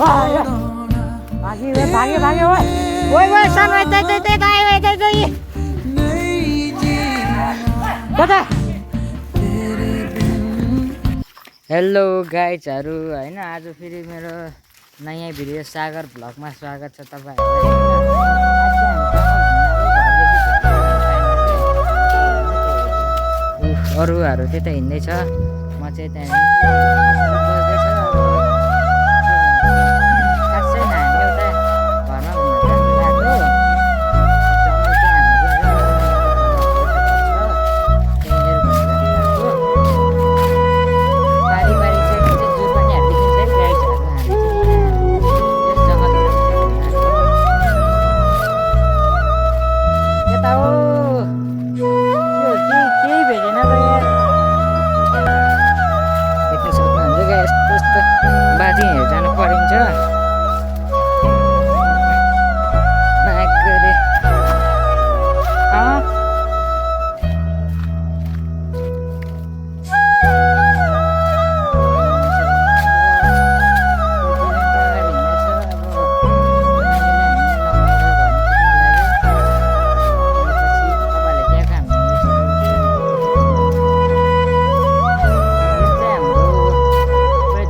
भागे भागे ओए ओए सन हेलो गाइजहरू होइन आज फेरि मेरो नयाँ भिडियो सागर भ्लगमा स्वागत छ तपाईँहरूलाई। अरूहरू त्यता हिँड्दैछ, म चाहिँ बाजीहरू जानु परिन्छ।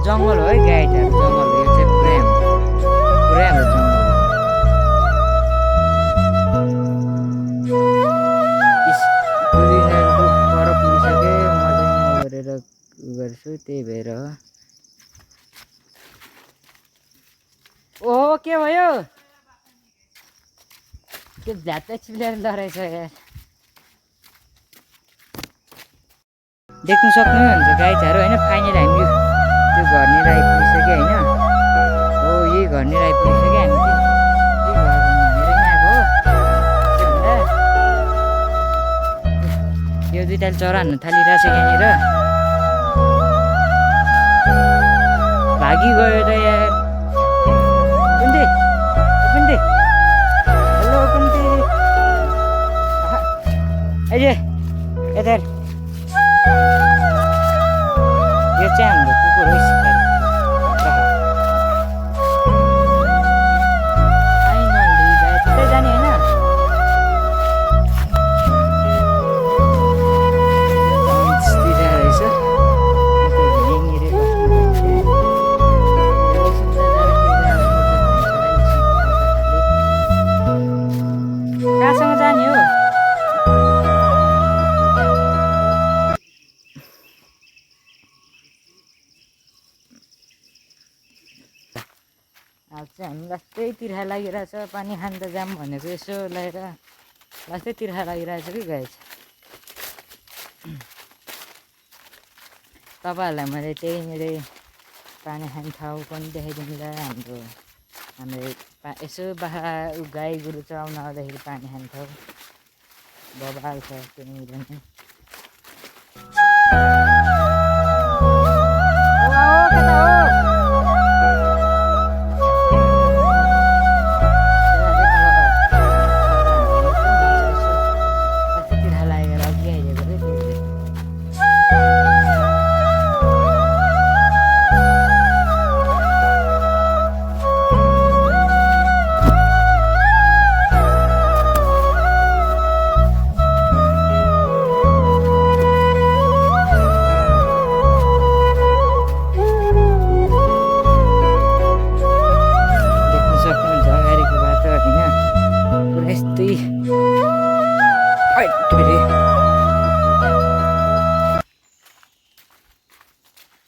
जङ्गल हो है गाइडहरू, जङ्गल हो यो चाहिँ पुरै हाम्रो जङ्गल पर पुगिसकेँ, म चाहिँ गरेर गर्छु, त्यही भएर हो। ओहो के भयो, के झ्याप्पै चिप्लेर लडेछ यार। देख्नु सक्नुहुन्छ गाइडहरू होइन, फाइनल हामी त्यो घरनिर आइपुगिसक्यो होइन। हो यही घरनिर आइपुगिसक्यो, हामी चाहिँ यही घर भनेर नि आएको हो। के भन्दा यो दुईटाले चरा हान्नु थालिरहेको छ यहाँनिर, भागी गयो त यार। कुन्ती कुन्ती, हेलो कुन्ती, अहिले यता यो चाहिँ हाम्रो कुकुर हो सिकारी। फाइनली गाई त्यतै जाने होइन, रहेछ कहाँसँग जाने हो? अब चाहिँ हामी लास्टै तिर्खा लागिरहेछ, पानी खान त जाऊँ भनेको यसो लगाएर लास्टै तिर्खा लागिरहेछ कि गाई। तपाईँहरूलाई मैले त्यहीँनिर पानी खाने ठाउँ पनि देखाइदिउँला। हाम्रो यसो बाख्रा गाई गोरु चराउन आउँदाखेरि पानी खाने ठाउँ बबाल छ त्यहाँनिर नै।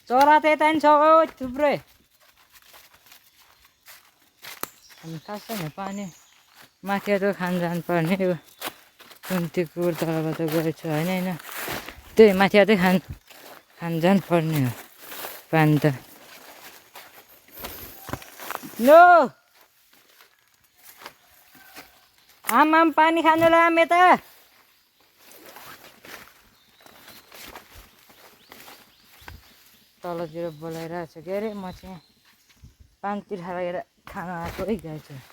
चरा त्यता नि छ थुप्रै। हामी खास छैन पानी माथि त खान जानुपर्ने, यो कुन्ती कुकुर तलबाट गएछ होइन होइन, त्यही माथि त खान जानुपर्ने हो पानी त। नो आम पानी खानुलाई आम यता। तलतिर बोलाइरहेको छ के अरे, म चाहिँ पानीतिर खाएर खान आएको है गाई चाहिँ।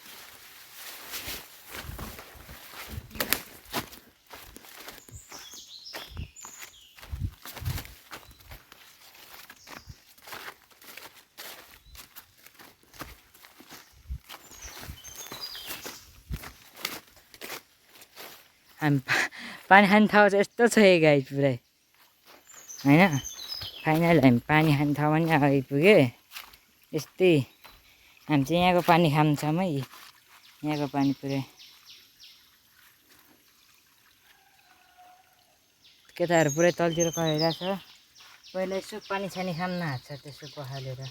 हामी पानी खाने ठाउँ चाहिँ यस्तो छ यो गाई पुरै होइन। फाइनल हामी पानी खाने ठाउँमा नि आइपुगे। यस्तै हामी चाहिँ यहाँको पानी खान्छौँ है, यहाँको पानी पुरै। केटाहरू पुरै तलतिर कराइरहेछ। पहिला यसो पानी सानी खान हाल्छ त्यसो पखालेर।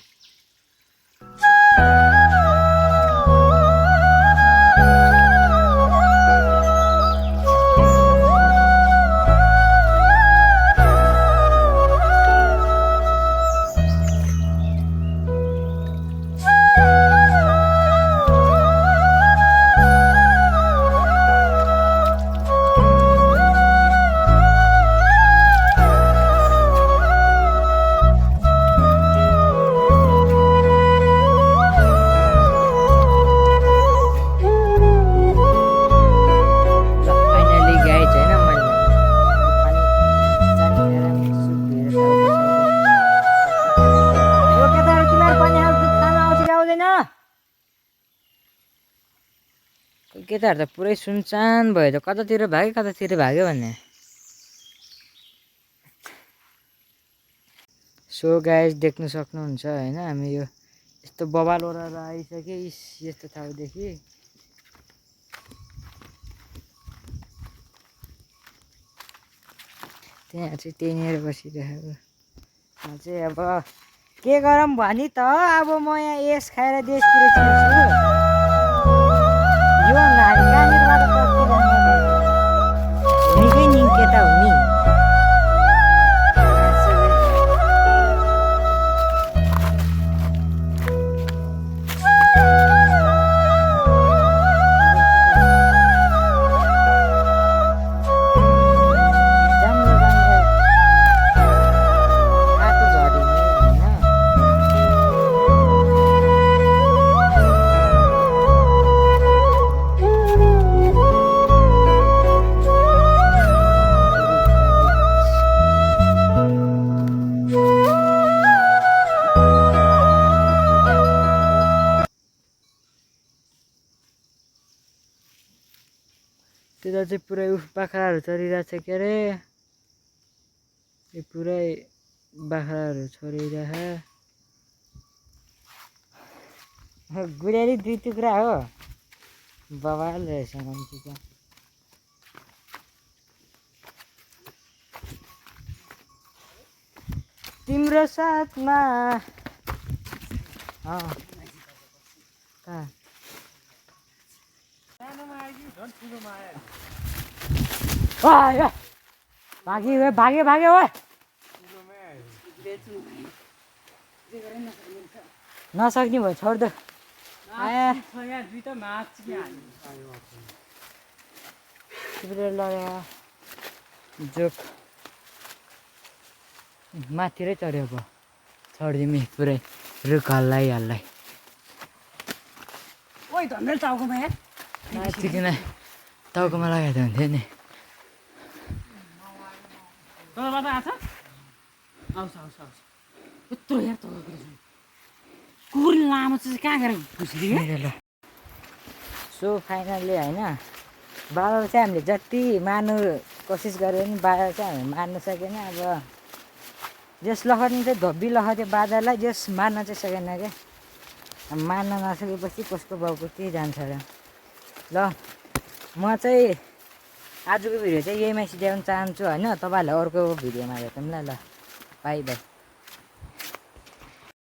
केटाहरू त पुरै सुनसान भयो त, कतातिर भाग्यो भन्ने। सो गाइस देख्नु सक्नुहुन्छ होइन, हामी यो यस्तो बबाल ओरेर आइसक्यो यस्तो ठाउँदेखि। त्यहाँ चाहिँ त्यहीँनिर बसिरहेको चाहिँ अब के गरौँ भनी त। अब म यहाँ यस खाएर देशतिर छिर्छु। यो नानी कहाँनिरबाट निकै निकेता हो नि। त्यता चाहिँ पुरै बाख्राहरू चरिरहेछ के अरे। यो पुरै बाख्राहरू छोडिरह। गुडियाली 2 टुक्रा हो, बवाल रहेछ मान्छे त। तिम्रो साथमा कहाँ भाग्यो नसक्ने भयो छोड दो। जोक माथिरै चढ्यो भयो, छोडिदिउँ पुरै रुख हल्लाइ। माथिकन टाउकोमा लगाएको हुन्थ्यो नि। सो फाइनल्ली होइन, बादल चाहिँ हामीले जति मार्नु कोसिस गऱ्यो भने बादल चाहिँ हामीले मार्नु सकेन। अब जस लखट्ने चाहिँ धोबी लखट्यो बादललाई, जस मार्न चाहिँ सकेन क्या। मार्न नसकेपछि कसको बाउको के जान्छ र। ल म चाहिँ आजको भिडियो चाहिँ यहीमा सिध्याउन चाहन्छु होइन। तपाईँहरूलाई अर्को भिडियोमा भेटौँ ल। By by.